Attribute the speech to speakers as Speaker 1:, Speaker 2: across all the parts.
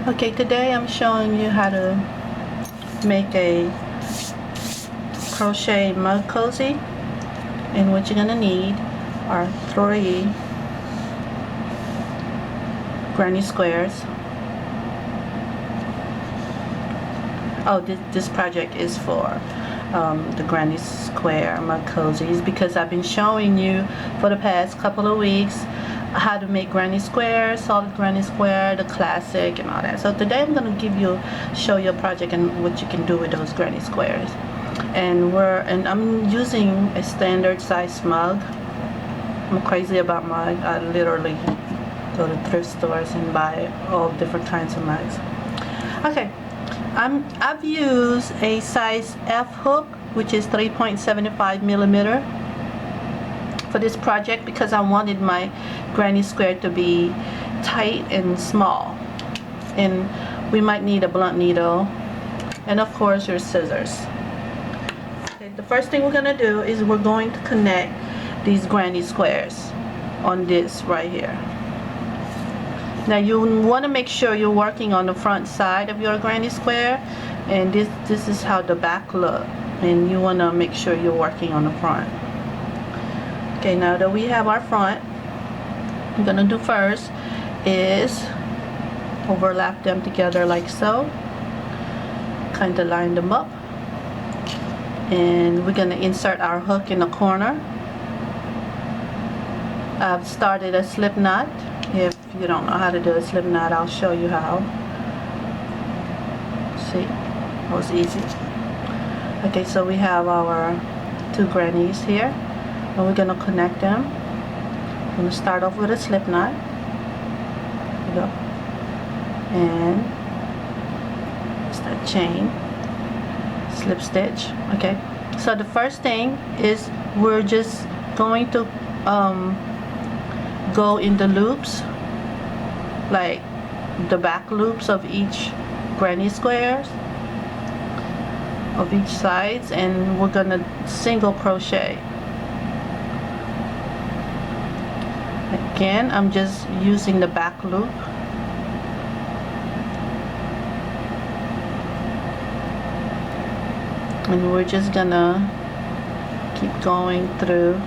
Speaker 1: Okay, today I'm showing you how to make a crochet mug cozy, and what you're gonna need are 3 granny squares. Oh, this project is for the granny square mug cozies, because I've been showing you for the past couple of weeks how to make granny square, solid granny square, the classic and all that. So today I'm going to show you a project and what you can do with those granny squares. And I'm using a standard size mug. I'm crazy about mug. I literally go to thrift stores and buy all different kinds of mugs. Okay, I've used a size F hook, which is 3.75 millimeter for this project, because I wanted my granny square to be tight and small. And we might need a blunt needle and of course your scissors. Okay, the first thing we're going to do is we're going to connect these granny squares on this right here. Now you want to make sure you're working on the front side of your granny square, and this is how the back look, and you want to make sure you're working on the front. Okay, now that we have our front, what I'm gonna do first is overlap them together like so, kind of line them up, and we're gonna insert our hook in the corner. I've started a slip knot. If you don't know how to do a slip knot, I'll show you how. See, that was easy. Okay, so we have our 2 grannies here, and we're gonna connect them. I'm gonna start off with a slip knot. There you go. And it's that chain, slip stitch. Okay, so the first thing is we're just going to go in the loops, like the back loops of each granny squares of each sides, and we're gonna single crochet. Again, I'm just using the back loop. And we're just gonna keep going through.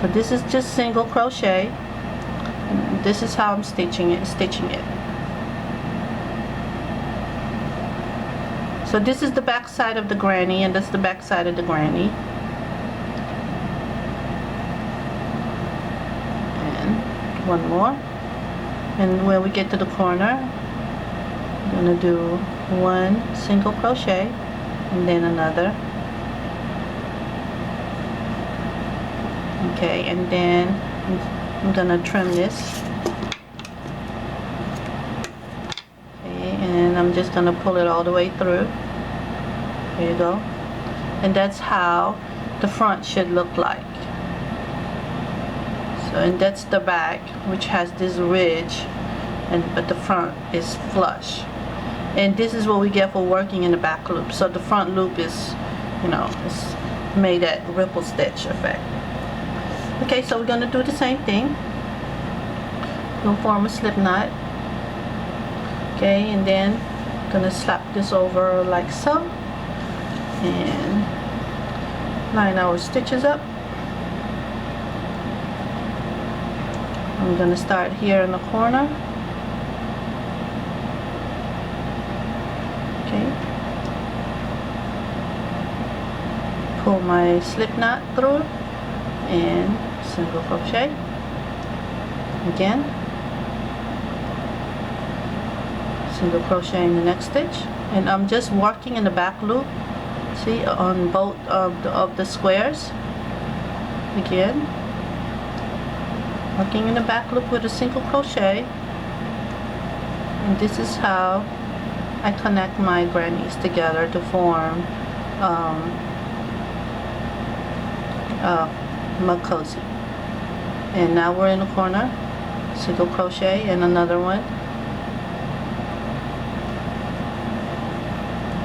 Speaker 1: So this is just single crochet. And this is how I'm stitching it. So this is the back side of the granny, and that's the back side of the granny. One more, and when we get to the corner, I'm gonna do 1 single crochet and then another. Okay, and then I'm gonna trim this. Okay, and I'm just gonna pull it all the way through. There you go. And that's how the front should look like. And that's the back, which has this ridge, but the front is flush. And this is what we get for working in the back loop. So the front loop is, it's made that ripple stitch effect. Okay, so we're gonna do the same thing. We'll form a slip knot. Okay, and then gonna slap this over like so, and line our stitches up. I'm going to start here in the corner. Okay. Pull my slip knot through and single crochet. Again. Single crochet in the next stitch, and I'm just working in the back loop. See, on both of the squares. Again. Working in the back loop with a single crochet, and this is how I connect my grannies together to form mug cozy. And now we're in the corner, single crochet and another one.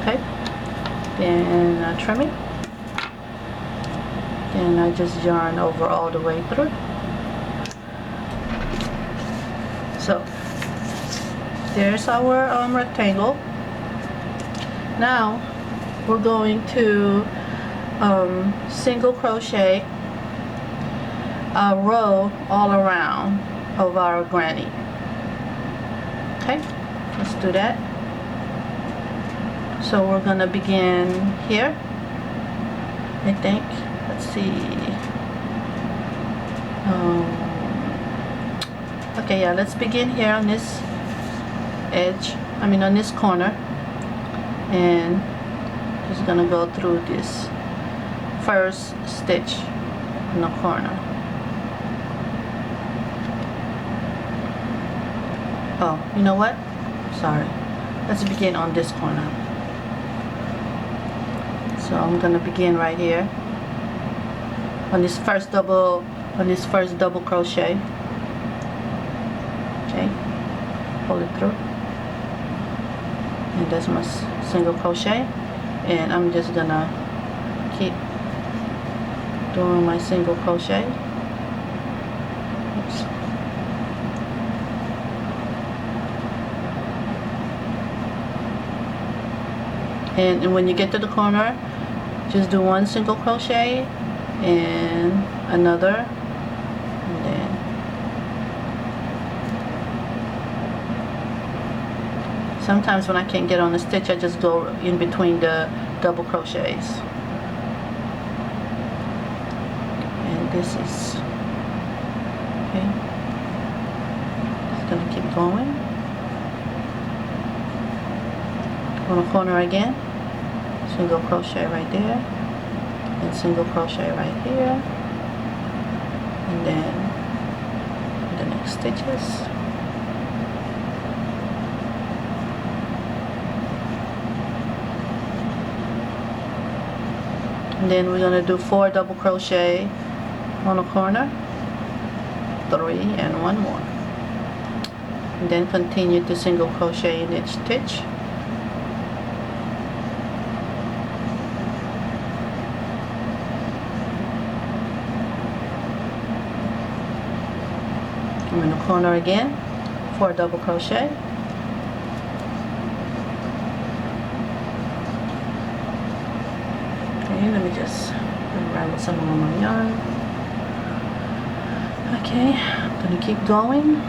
Speaker 1: Okay, then trimming, and I just yarn over all the way through. So there's our rectangle. Now we're going to single crochet a row all around of our granny. Okay, let's do that. So we're gonna begin here, I think. Let's see. Okay, yeah, let's begin here on this edge, on this corner, and just gonna go through this first stitch in the corner. Oh, you know what? Sorry. Let's begin on this corner. So I'm gonna begin right here on this first double crochet. Okay, pull it through, and that's my single crochet, and I'm just gonna keep doing my single crochet. Oops. And when you get to the corner, just do one single crochet and another, and then sometimes when I can't get on the stitch, I just go in between the double crochets. And this is okay. Just gonna keep going on the corner again. Single crochet right there, and single crochet right here, and then the next stitches. And then we're going to do 4 double crochet on the corner, 3 and 1 more, and then continue to single crochet in each stitch. I'm in the corner again, 4 double crochet, okay. Let me just unravel some of my yarn. Okay, I'm gonna keep going.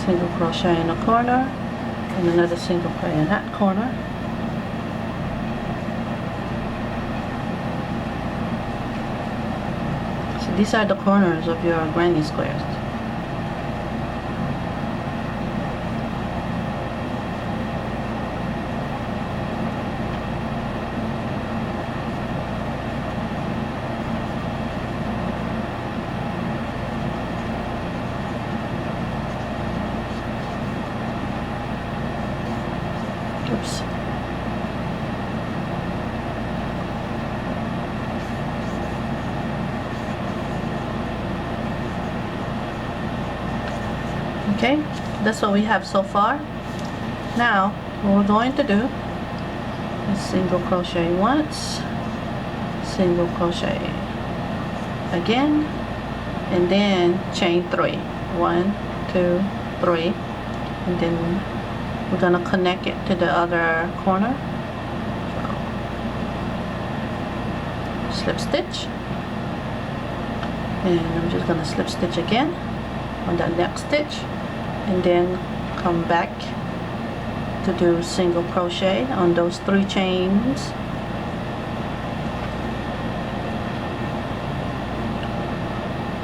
Speaker 1: Single crochet in the corner, and another single crochet in that corner. So these are the corners of your granny squares. Oops. Okay, that's what we have so far. Now, what we're going to do is single crochet once, single crochet again, and then chain 3. 1, 2, 3, and then we're going to connect it to the other corner. So, slip stitch, and I'm just going to slip stitch again on that next stitch, and then come back to do single crochet on those 3 chains.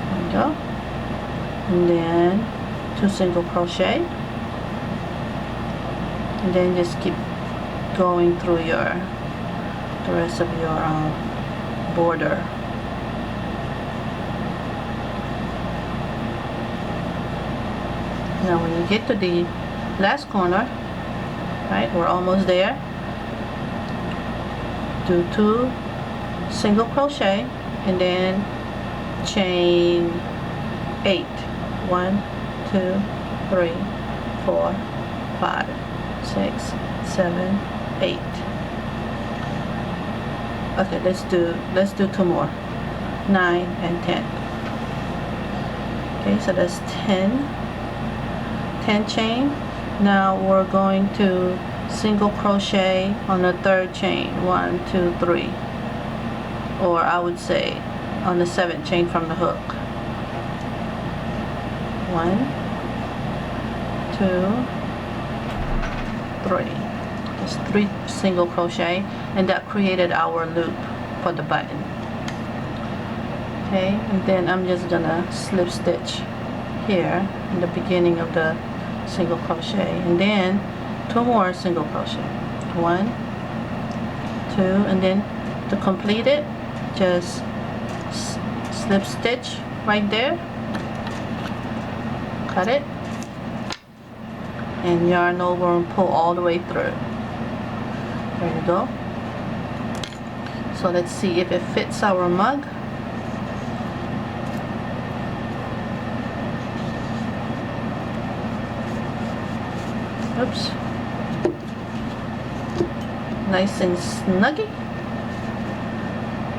Speaker 1: There we go, and then 2 single crochet. And then just keep going through the rest of your border. Now when you get to the last corner, right, we're almost there, do 2 single crochet and then chain 8. 1, 2, 3, 4, 5, 6, 7, 8. Okay, let's do 2 more. 9 and 10. Okay, so that's 10 chain. Now we're going to single crochet on the 3rd chain. 1, 2, 3, or I would say on the 7th chain from the hook. 1, 2, 3. That's 3 single crochet, and that created our loop for the button. Okay, and then I'm just gonna slip stitch here in the beginning of the single crochet, and then 2 more single crochet. 1, 2, and then to complete it, just slip stitch right there, cut it, and yarn over and pull all the way through. There you go. So let's see if it fits our mug. Oops. Nice and snuggy.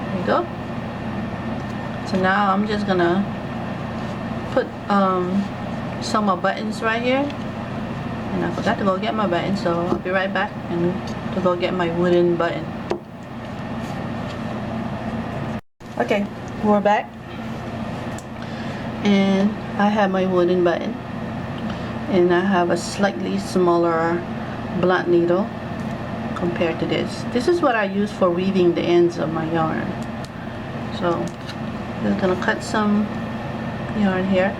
Speaker 1: There you go. So now I'm just gonna put some more buttons right here, and I forgot to go get my button, so I'll be right back and to go get my wooden button. Okay, we're back, and I have my wooden button, and I have a slightly smaller blunt needle compared to this. This is what I use for weaving the ends of my yarn. So just gonna cut some yarn here,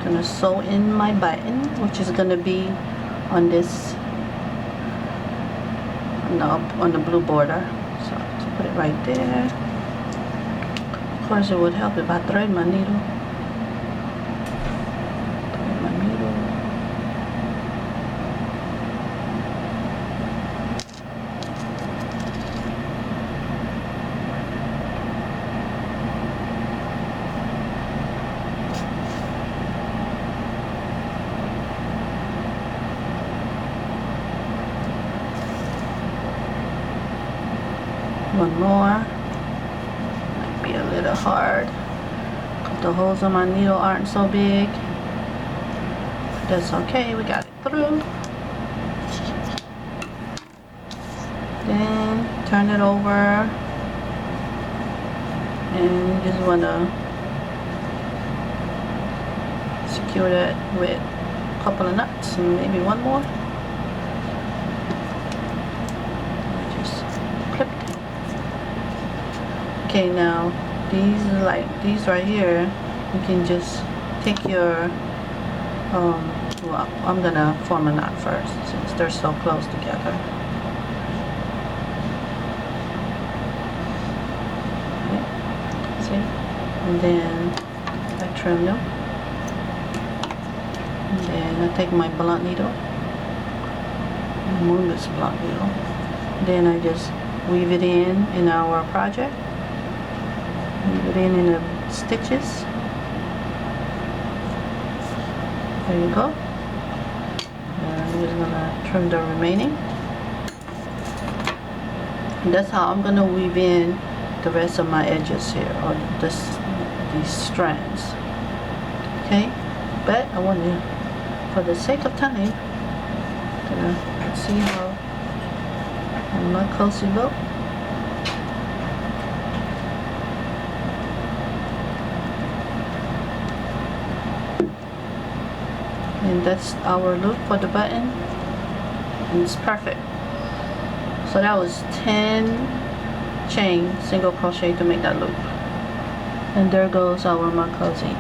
Speaker 1: and gonna sew in my button, which is gonna be on this on the blue border. So just put it right there. Of course, it would help if I thread my needle. Thread my needle. One more. Might be a little hard. The holes on my needle aren't so big. That's okay, we got it through. Then turn it over, and you just want to secure that with a couple of knots and maybe one more. Okay, now these right here, you can just take your well, I'm gonna form a knot first since they're so close together. Okay. See, and then I trim them, and then I take my blunt needle, move this blunt needle, then I just weave it in our project. Weave it in the stitches. There you go. And I'm just gonna trim the remaining. And that's how I'm gonna weave in the rest of my edges here, or these strands. Okay, but I want to, for the sake of time, gonna see how my cozy look. And that's our loop for the button, and it's perfect. So that was 10 chain single crochet to make that loop, and there goes our mug cozy.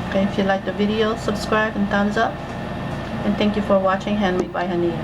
Speaker 1: Okay, if you like the video, subscribe and thumbs up, and thank you for watching Handmade by Hania.